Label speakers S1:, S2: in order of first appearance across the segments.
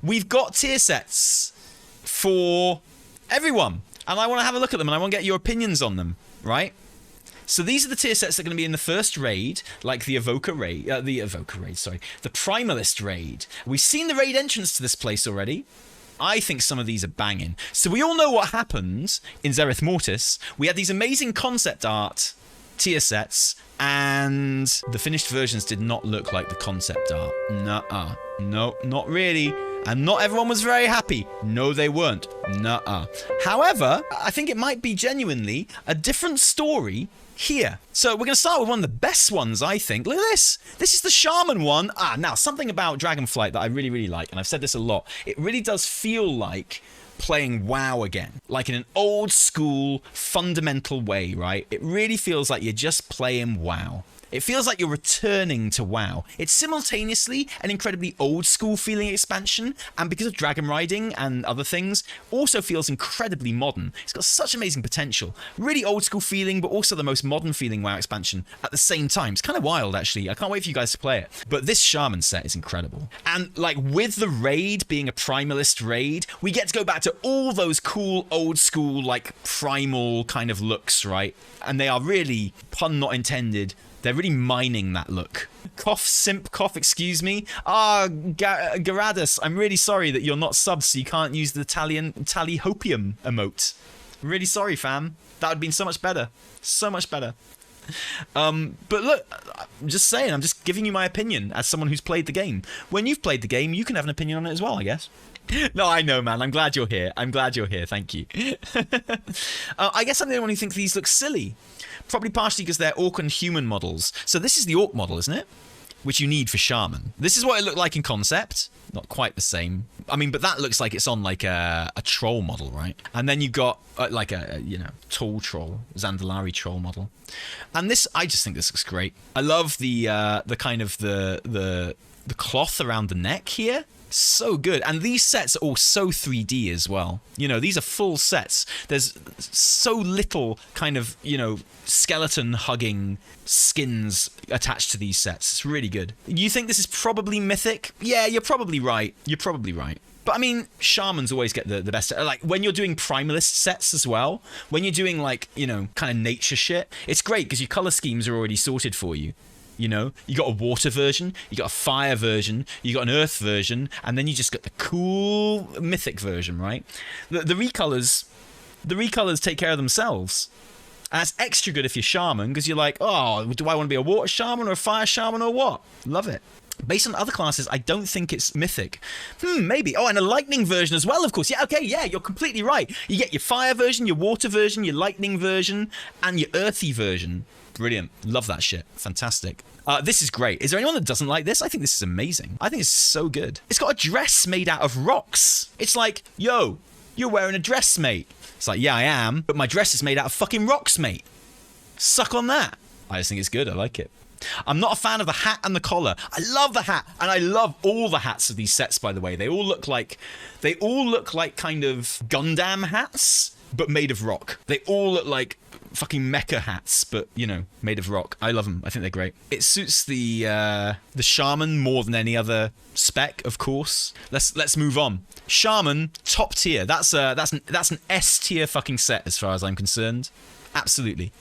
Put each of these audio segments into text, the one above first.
S1: we've got tier sets for everyone. And I want to have a look at them and I want to get your opinions on them, right? So these are the tier sets that are going to be in the first raid, like the the Primalist raid. We've seen the raid entrance to this place already. I think some of these are banging. So we all know what happened in Zereth Mortis. We had these amazing concept art tier sets, and the finished versions did not look like the concept art. Nuh-uh. No, not really. And not everyone was very happy. No, they weren't. Nuh-uh. However, I think it might be genuinely a different story here. So we're going to start with one of the best ones, I think. Look at this. This is the Shaman one. Now, something about Dragonflight that I really, really like, and I've said this a lot. It really does feel like playing WoW again, like in an old school, fundamental way, right? It really feels like you're just playing WoW. It feels like you're returning to WoW. It's simultaneously an incredibly old school feeling expansion, and because of dragon riding and other things, also feels incredibly modern. It's got such amazing potential. Really old school feeling, but also the most modern feeling WoW expansion at the same time. It's kind of wild, actually. I can't wait for you guys to play it. But this Shaman set is incredible. And like with the raid being a Primalist raid, we get to go back to all those cool old school like primal kind of looks, right? And they are really, pun not intended, they're really mining that look. Cough, simp, cough, excuse me. Garadus, I'm really sorry that you're not subbed, so you can't use the Talihopium emote. I'm really sorry, fam. That would have been so much better. So much better. But look, I'm just saying, I'm just giving you my opinion as someone who's played the game. When you've played the game, you can have an opinion on it as well, I guess. No, I know, man. I'm glad you're here. I'm glad you're here. Thank you. I guess I'm the only one who thinks these look silly. Probably partially because they're orc and human models. So this is the orc model, isn't it? Which you need for Shaman. This is what it looked like in concept. Not quite the same. I mean, but that looks like it's on like a troll model, right? And then you've got like a, tall troll, Zandalari troll model. And this, I just think this looks great. I love the kind of the cloth around the neck here. So good. And these sets are all so 3D as well. These are full sets. There's so little kind of, skeleton hugging skins attached to these sets. It's really good. You think this is probably mythic? Yeah, you're probably right. You're probably right. But I mean, Shamans always get the best. Like when you're doing Primalist sets as well, when you're doing like, kind of nature shit, it's great because your color schemes are already sorted for you. You got a water version, you got a fire version, you got an earth version, and then you just got the cool mythic version, right? The recolors take care of themselves. And that's extra good if you're Shaman, because you're like, oh, do I want to be a water shaman or a fire shaman or what? Love it. Based on other classes, I don't think it's mythic. Maybe. Oh, and a lightning version as well, of course. Yeah, okay, yeah, you're completely right. You get your fire version, your water version, your lightning version, and your earthy version. Brilliant. Love that shit. Fantastic. This is great. Is there anyone that doesn't like this? I think this is amazing. I think it's so good. It's got a dress made out of rocks. It's like, yo, you're wearing a dress, mate. It's like, yeah, I am, but my dress is made out of fucking rocks, mate. Suck on that. I just think it's good. I like it. I'm not a fan of the hat and the collar. I love the hat, and I love all the hats of these sets, by the way. They all look like kind of Gundam hats, but made of rock. They all look like fucking mecha hats, but made of rock. I love them. I think they're great. It suits the Shaman more than any other spec, of course. Let's move on. Shaman, top tier. That's an S tier fucking set as far as I'm concerned. Absolutely.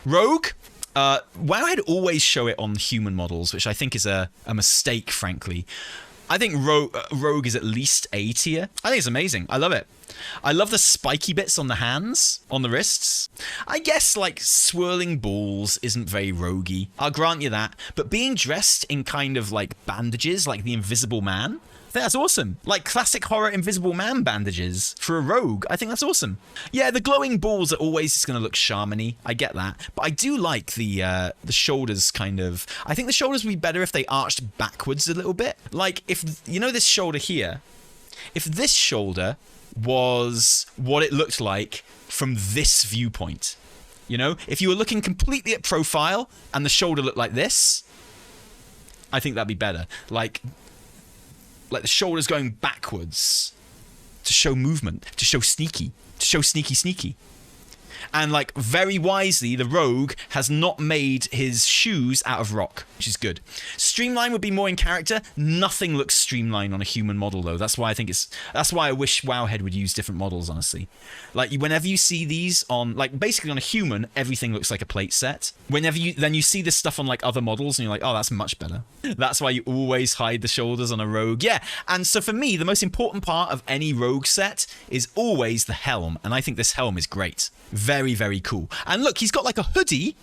S1: Rogue. Wowhead always show it on human models, which I think is a mistake, frankly. I think Rogue is at least A tier. I think it's amazing. I love it. I love the spiky bits on the hands, on the wrists. I guess, like, swirling balls isn't very roguey. I'll grant you that. But being dressed in kind of, like, bandages, like the Invisible Man, I think that's awesome. Like classic horror Invisible Man bandages for a rogue. I think that's awesome. Yeah, the glowing balls are always just going to look shamany. I get that. But I do like the shoulders kind of. I think the shoulders would be better if they arched backwards a little bit. Like, if, this shoulder here, if this shoulder was what it looked like from this viewpoint, if you were looking completely at profile and the shoulder looked like this, I think that'd be better. Like the shoulders going backwards to show movement, to show sneaky. And like very wisely, the rogue has not made his shoes out of rock, which is good. Streamline would be more in character. Nothing looks streamlined on a human model though. That's why I wish Wowhead would use different models, honestly. Like whenever you see these on, like basically on a human, everything looks like a plate set. Whenever you see this stuff on like other models and you're like, oh, that's much better. That's why you always hide the shoulders on a rogue. Yeah. And so for me, the most important part of any rogue set is always the helm. And I think this helm is great. Very, very cool. And look, he's got like a hoodie.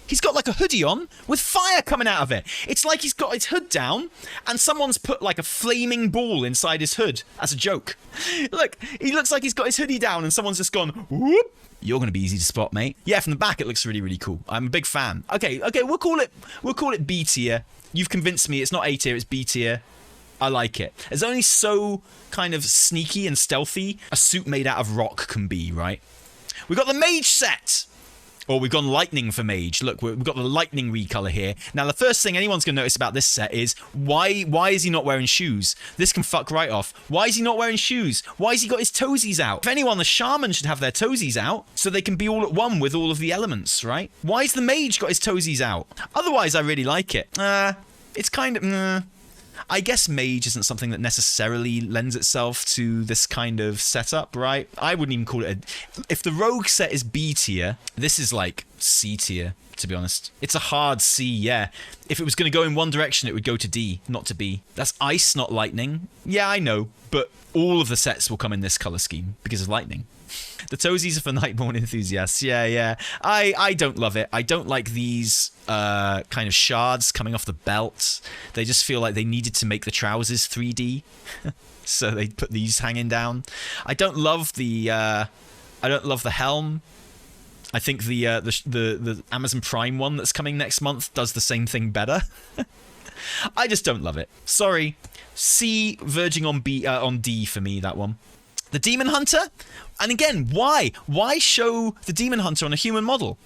S1: He's got like a hoodie on with fire coming out of it. It's like he's got his hood down and someone's put like a flaming ball inside his hood as a joke. Look, he looks like he's got his hoodie down and someone's just gone, whoop. You're going to be easy to spot, mate. Yeah, from the back, it looks really, really cool. I'm a big fan. Okay, we'll call it B tier. You've convinced me. It's not A tier, it's B tier. I like it. There's only so kind of sneaky and stealthy a suit made out of rock can be, right? We got the Mage set. Or we've gone lightning for Mage. Look, we've got the lightning recolor here. Now, the first thing anyone's going to notice about this set is why is he not wearing shoes? This can fuck right off. Why is he not wearing shoes? Why has he got his toesies out? If anyone, the Shaman should have their toesies out so they can be all at one with all of the elements, right? Why has the Mage got his toesies out? Otherwise, I really like it. It's kind of... I guess Mage isn't something that necessarily lends itself to this kind of setup, right? I wouldn't even call it if the rogue set is B tier, this is like C tier, to be honest. It's a hard C, yeah. If it was going to go in one direction, it would go to D, not to B. That's ice, not lightning. Yeah, I know, but all of the sets will come in this color scheme because of lightning. The toesies are for Nightborn enthusiasts. Yeah. I don't love it. I don't like these kind of shards coming off the belt. They just feel like they needed to make the trousers 3D. So they put these hanging down. I don't love the helm. I think the Amazon Prime one that's coming next month does the same thing better. I just don't love it. Sorry. C verging on D for me, that one. The Demon Hunter? And again, why? Why show the Demon Hunter on a human model?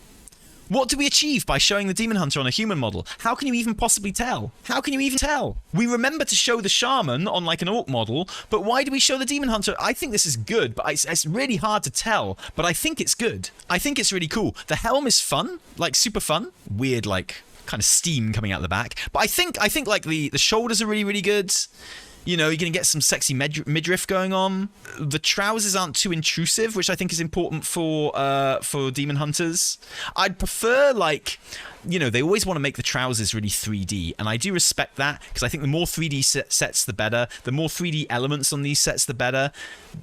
S1: What do we achieve by showing the Demon Hunter on a human model? How can you even possibly tell? How can you even tell? We remember to show the Shaman on like an Orc model, but why do we show the Demon Hunter? I think this is good, but it's really hard to tell, but I think it's good. I think it's really cool. The helm is fun, like super fun. Weird, like kind of steam coming out the back. But I think like the shoulders are really, really good. You know, you're going to get some sexy midriff going on. The trousers aren't too intrusive, which I think is important for Demon Hunters. I'd prefer, like, you know, they always want to make the trousers really 3D, and I do respect that, because I think the more 3D sets, the better. The more 3D elements on these sets, the better.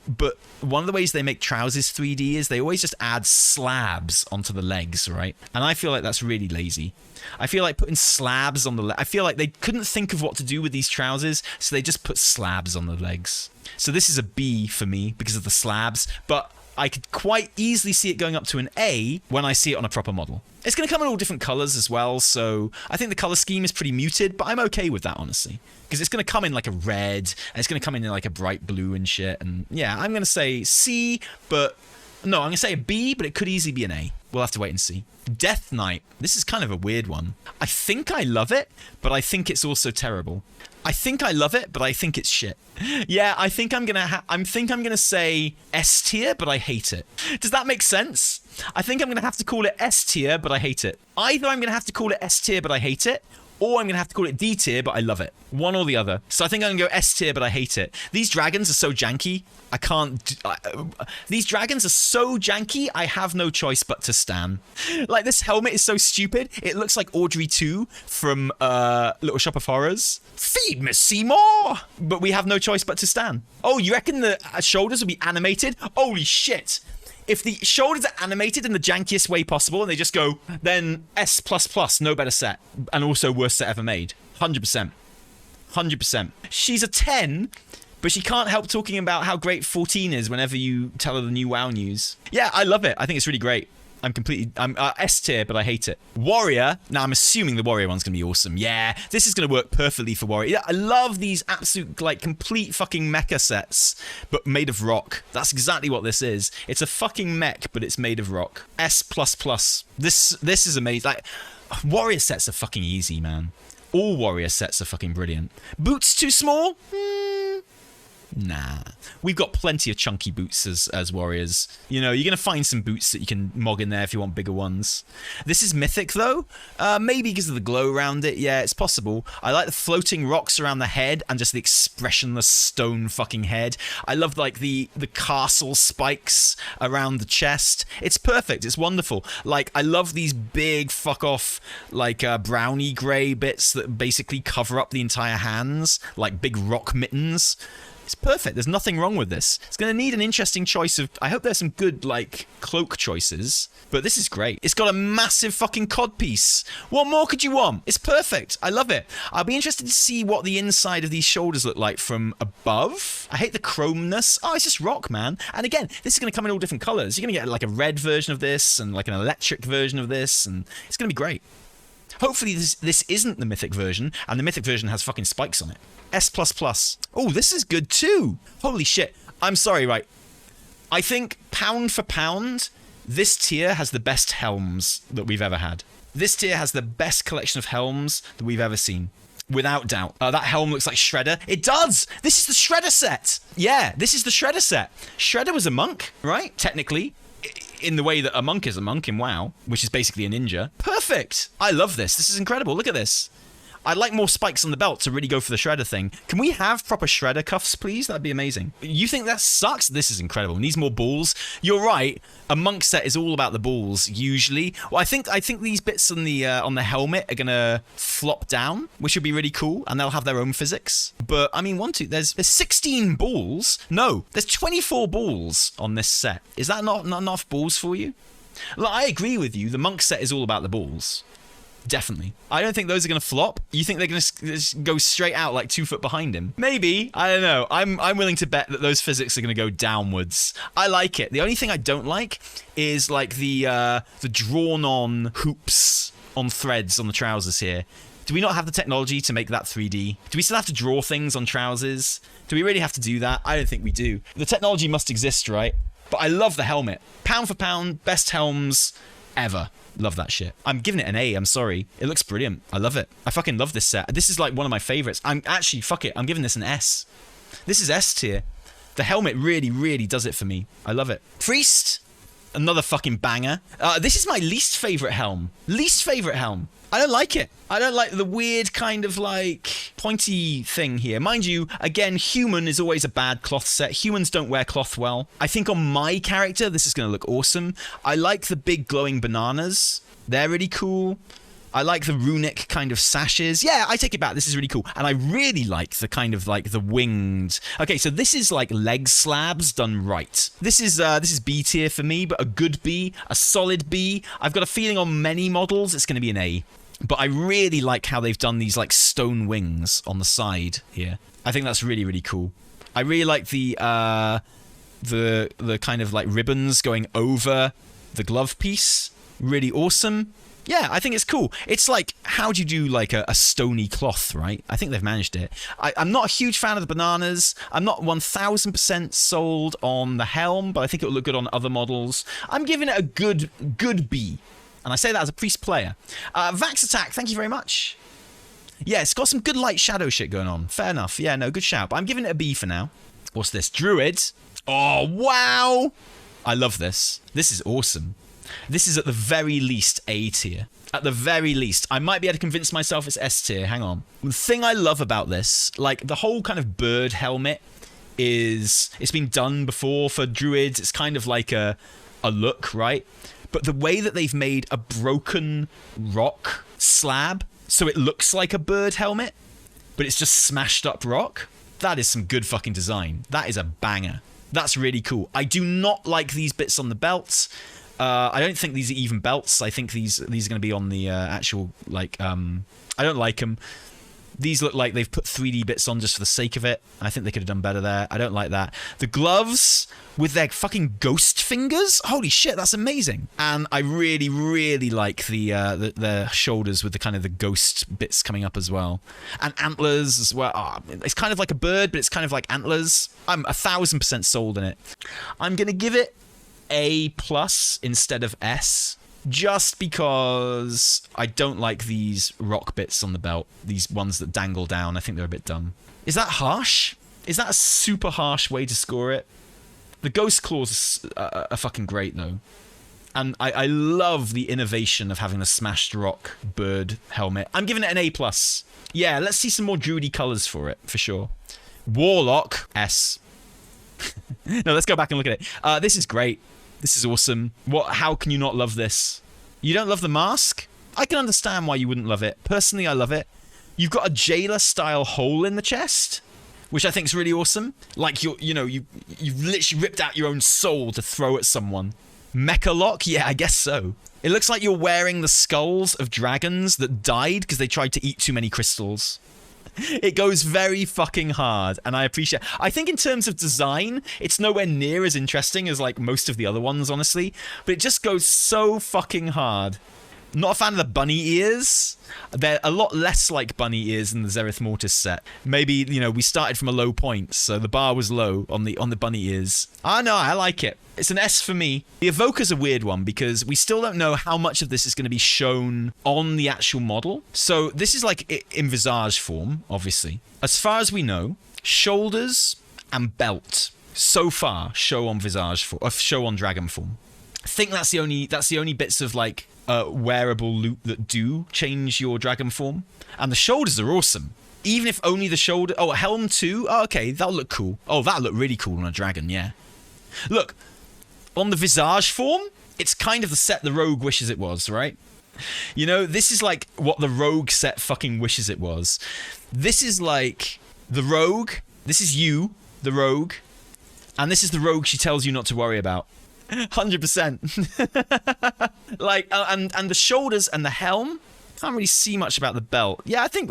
S1: But one of the ways they make trousers 3D is they always just add slabs onto the legs, right? And I feel like that's really lazy. I feel like putting slabs on the I feel like they couldn't think of what to do with these trousers, so they just put slabs on the legs. So this is a B for me because of the slabs, but I could quite easily see it going up to an A when I see it on a proper model. It's going to come in all different colors as well, so I think the color scheme is pretty muted, but I'm okay with that, honestly. Because it's going to come in like a red, and it's going to come in like a bright blue and shit, and yeah, I'm going to say C, but... No, I'm going to say a B, but it could easily be an A. We'll have to wait and see. Death Knight. This is kind of a weird one. I think I love it, but I think it's also terrible. I think I love it, but I think it's shit. Yeah, I think I'm gonna say S tier, but I hate it. Does that make sense? I think I'm gonna have to call it S tier, but I hate it. Either I'm gonna have to call it S tier, but I hate it, or I'm going to have to call it D tier, but I love it. One or the other. So I think I'm going to go S tier, but I hate it. These dragons are so janky. I can't... these dragons are so janky, I have no choice but to stan. Like, this helmet is so stupid. It looks like Audrey 2 from Little Shop of Horrors. Feed me, Seymour! But we have no choice but to stan. Oh, you reckon the shoulders will be animated? Holy shit! If the shoulders are animated in the jankiest way possible and they just go, then S++, no better set. And also worst set ever made. 100%. 100%. She's a 10, but she can't help talking about how great 14 is whenever you tell her the new WoW news. Yeah, I love it. I think it's really great. I'm S tier, but I hate it. Warrior. Now, I'm assuming the Warrior one's going to be awesome. Yeah, this is going to work perfectly for Warrior. Yeah, I love these absolute, like, complete fucking mecha sets, but made of rock. That's exactly what this is. It's a fucking mech, but it's made of rock. S++. This is amazing. Like, Warrior sets are fucking easy, man. All Warrior sets are fucking brilliant. Boots too small? Nah. We've got plenty of chunky boots as warriors. You know, you're going to find some boots that you can mog in there if you want bigger ones. This is mythic, though. Maybe because of the glow around it. Yeah, it's possible. I like the floating rocks around the head and just the expressionless stone fucking head. I love, like, the castle spikes around the chest. It's perfect. It's wonderful. Like, I love these big fuck-off, like, brownie grey bits that basically cover up the entire hands. Like, big rock mittens. It's perfect. There's nothing wrong with this. It's going to need an interesting choice of... I hope there's some good, like, cloak choices. But this is great. It's got a massive fucking codpiece. What more could you want? It's perfect. I love it. I'll be interested to see what the inside of these shoulders look like from above. I hate the chromeness. Oh, it's just rock, man. And again, this is going to come in all different colours. You're going to get, like, a red version of this and, like, an electric version of this. And it's going to be great. Hopefully this isn't the mythic version, and the mythic version has fucking spikes on it. S++. Oh, this is good too. Holy shit. I'm sorry, right. I think, pound for pound, this tier has the best helms that we've ever had. This tier has the best collection of helms that we've ever seen. Without doubt. That helm looks like Shredder. It does! This is the Shredder set! Yeah, this is the Shredder set. Shredder was a monk, right? Technically. In the way that a monk is a monk in WoW, which is basically a ninja. Perfect! I love this. This is incredible. Look at this. I'd like more spikes on the belt to really go for the Shredder thing. Can we have proper Shredder cuffs, please? That'd be amazing. You think that sucks? This is incredible. It needs more balls. You're right. A monk set is all about the balls, usually. Well, I think these bits on the helmet are gonna flop down, which would be really cool, and they'll have their own physics. But, I mean, there's 16 balls? No, there's 24 balls on this set. Is that not enough balls for you? Look, I agree with you. The monk set is all about the balls. Definitely. I don't think those are going to flop. You think they're going to go straight out like 2 foot behind him? Maybe. I don't know. I'm willing to bet that those physics are going to go downwards. I like it. The only thing I don't like is like the drawn-on hoops on threads on the trousers here. Do we not have the technology to make that 3D? Do we still have to draw things on trousers? Do we really have to do that? I don't think we do. The technology must exist, right? But I love the helmet. Pound for pound, best helms ever. Love that shit. I'm giving it an A, I'm sorry. It looks brilliant. I love it. I fucking love this set. This is like one of my favorites. I'm actually, fuck it, I'm giving this an S. This is S tier. The helmet really, really does it for me. I love it. Priest, another fucking banger. This is my least favorite helm. Least favorite helm. I don't like it. I don't like the weird kind of like pointy thing here. Mind you, again, human is always a bad cloth set. Humans don't wear cloth well. I think on my character, this is going to look awesome. I like the big glowing bananas. They're really cool. I like the runic kind of sashes. Yeah, I take it back. This is really cool. And I really like the kind of like the winged... Okay, so this is like leg slabs done right. This is B tier for me, but a good B, a solid B. I've got a feeling on many models it's going to be an A. But I really like how they've done these like stone wings on the side here. I think that's really, really cool. I really like the kind of like ribbons going over the glove piece. Really awesome. Yeah, I think it's cool. It's like, how do you do like a stony cloth, right? I think they've managed it. I'm not a huge fan of the bananas. I'm not 1000% sold on the helm, but I think it will look good on other models. I'm giving it a good B. And I say that as a priest player. Vax Attack, thank you very much. Yeah, it's got some good light shadow shit going on. Fair enough. Yeah, no, good shout. But I'm giving it a B for now. What's this? Druids. Oh, wow. I love this. This is awesome. This is at the very least A tier. At the very least. I might be able to convince myself it's S tier. Hang on. The thing I love about this, like the whole kind of bird helmet is... It's been done before for Druids. It's kind of like a look, right? But the way that they've made a broken rock slab so it looks like a bird helmet, but it's just smashed up rock, that is some good fucking design. That is a banger. That's really cool. I do not like these bits on the belts. I don't think these are even belts. I think these are going to be on the actual, like, I don't like them. These look like they've put 3D bits on just for the sake of it. I think they could have done better there. I don't like that. The gloves with their fucking ghost fingers? Holy shit, that's amazing. And I really, really like the shoulders with the kind of the ghost bits coming up as well. And antlers as well. Oh, it's kind of like a bird, but it's kind of like antlers. I'm 1000% sold in it. I'm going to give it A+ instead of S. Just because I don't like these rock bits on the belt. These ones that dangle down. I think they're a bit dumb. Is that harsh? Is that a super harsh way to score it? The ghost claws are fucking great, though. And I love the innovation of having the smashed rock bird helmet. I'm giving it an A+. Yeah, let's see some more druidy colours for it, for sure. Warlock, S. No, let's go back and look at it. This is great. This is awesome. How can you not love this? You don't love the mask? I can understand why you wouldn't love it. Personally, I love it. You've got a jailer-style hole in the chest, which I think is really awesome. Like, you've literally ripped out your own soul to throw at someone. Mecha lock? Yeah, I guess so. It looks like you're wearing the skulls of dragons that died because they tried to eat too many crystals. It goes very fucking hard, and I appreciate. I think in terms of design, it's nowhere near as interesting as like most of the other ones, honestly. But it just goes so fucking hard. Not a fan of the bunny ears. They're a lot less like bunny ears in the Zereth Mortis set. Maybe, we started from a low point, so the bar was low on the bunny ears. No, I like it. It's an S for me. The Evoker's a weird one because we still don't know how much of this is going to be shown on the actual model. So this is like in visage form, obviously. As far as we know, shoulders and belt so far show on visage form, show on dragon form. I think that's the only bits of like wearable loot that do change your dragon form, and the shoulders are awesome. Even if only the shoulder. Oh, a helm too. Oh, okay, that'll look cool. Oh, that'll look really cool on a dragon. Yeah. Look, on the visage form, it's kind of the set the rogue wishes it was, right? This is like what the rogue set fucking wishes it was. This is like the rogue. This is you, the rogue, and this is the rogue she tells you not to worry about. 100%. Like, and the shoulders and the helm. Can't really see much about the belt. Yeah, I think.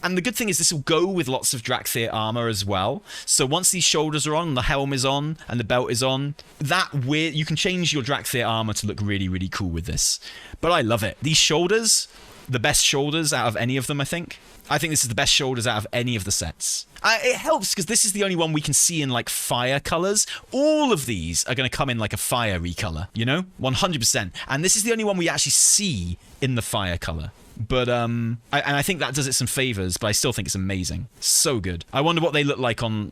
S1: And the good thing is this will go with lots of Drakthir armor as well. So once these shoulders are on, the helm is on, and the belt is on, you can change your Drakthir armor to look really, really cool with this. But I love it. These shoulders, the best shoulders out of any of them, I think. I think this is the best shoulders out of any of the sets. It helps because this is the only one we can see in like fire colors. All of these are going to come in like a fiery color, 100%. And this is the only one we actually see in the fire color. But I think that does it some favors, but I still think it's amazing. So good. I wonder what they look like on,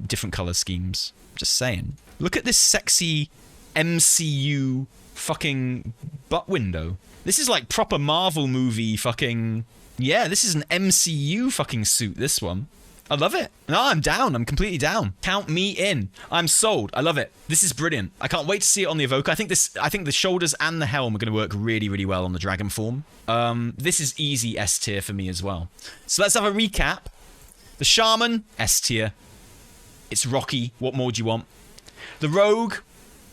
S1: different color schemes. Just saying. Look at this sexy MCU fucking butt window. This is like proper Marvel movie fucking. Yeah, this is an MCU fucking suit, this one. I love it. No, I'm down. I'm completely down. Count me in. I'm sold. I love it. This is brilliant. I can't wait to see it on the Evoker. I think the shoulders and the helm are going to work really, really well on the dragon form. This is easy S tier for me as well. So let's have a recap. The Shaman, S tier. It's rocky. What more do you want? The Rogue,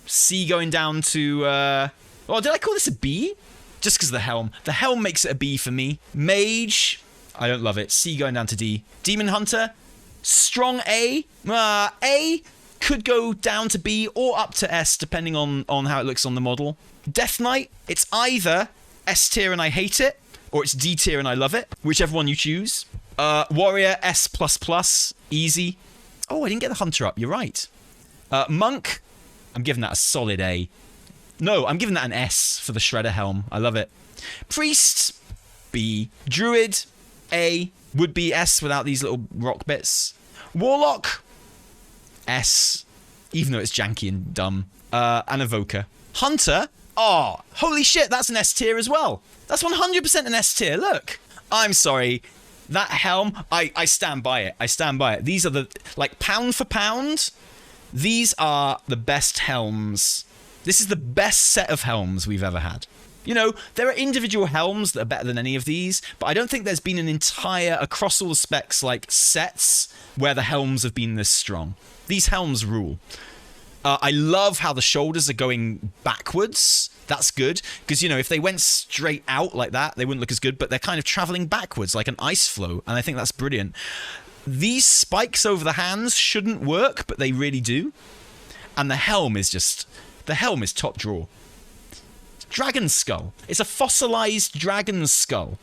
S1: C going down to... did I call this a B? Just because of the helm. The helm makes it a B for me. Mage, I don't love it. C going down to D. Demon Hunter, strong A. A could go down to B or up to S, depending on how it looks on the model. Death Knight, it's either S tier and I hate it, or it's D tier and I love it. Whichever one you choose. Warrior, S++, easy. Oh, I didn't get the Hunter up. You're right. Monk, I'm giving that a solid A. No, I'm giving that an S for the Shredder helm. I love it. Priest, B. Druid, A. Would be S without these little rock bits. Warlock, S. Even though it's janky and dumb. And Evoker. Hunter, oh, holy shit, that's an S tier as well. That's 100% an S tier, look. I'm sorry. That helm, I stand by it. I stand by it. These are the, like, pound for pound, these are the best helms. This is the best set of helms we've ever had. There are individual helms that are better than any of these, but I don't think there's been an entire, across all the specs, like, sets where the helms have been this strong. These helms rule. I love how the shoulders are going backwards. That's good, because, if they went straight out like that, they wouldn't look as good, but they're kind of traveling backwards like an ice flow, and I think that's brilliant. These spikes over the hands shouldn't work, but they really do. And the helm is just... The helm is top draw. Dragon skull. It's a fossilized dragon skull.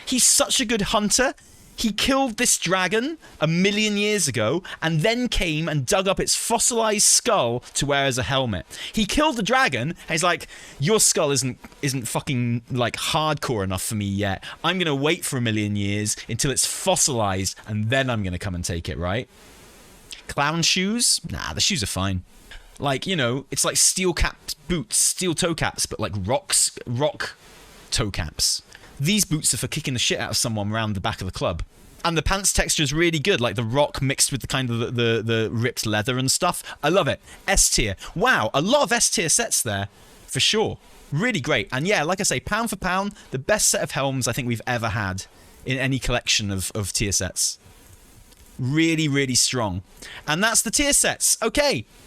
S1: He's such a good hunter. He killed this dragon 1,000,000 years ago and then came and dug up its fossilized skull to wear as a helmet. He killed the dragon and he's like, your skull isn't fucking like hardcore enough for me yet. I'm going to wait for 1,000,000 years until it's fossilized and then I'm going to come and take it, right? Clown shoes? Nah, the shoes are fine. Like, you know, it's like steel capped boots, steel toe caps, but like rock toe caps. These boots are for kicking the shit out of someone around the back of the club. And the pants texture is really good, like the rock mixed with the kind of the ripped leather and stuff. I love it. S tier. Wow, a lot of S tier sets there, for sure. Really great. And yeah, like I say, pound for pound, the best set of helms I think we've ever had in any collection of tier sets. Really, really strong. And that's the tier sets. Okay.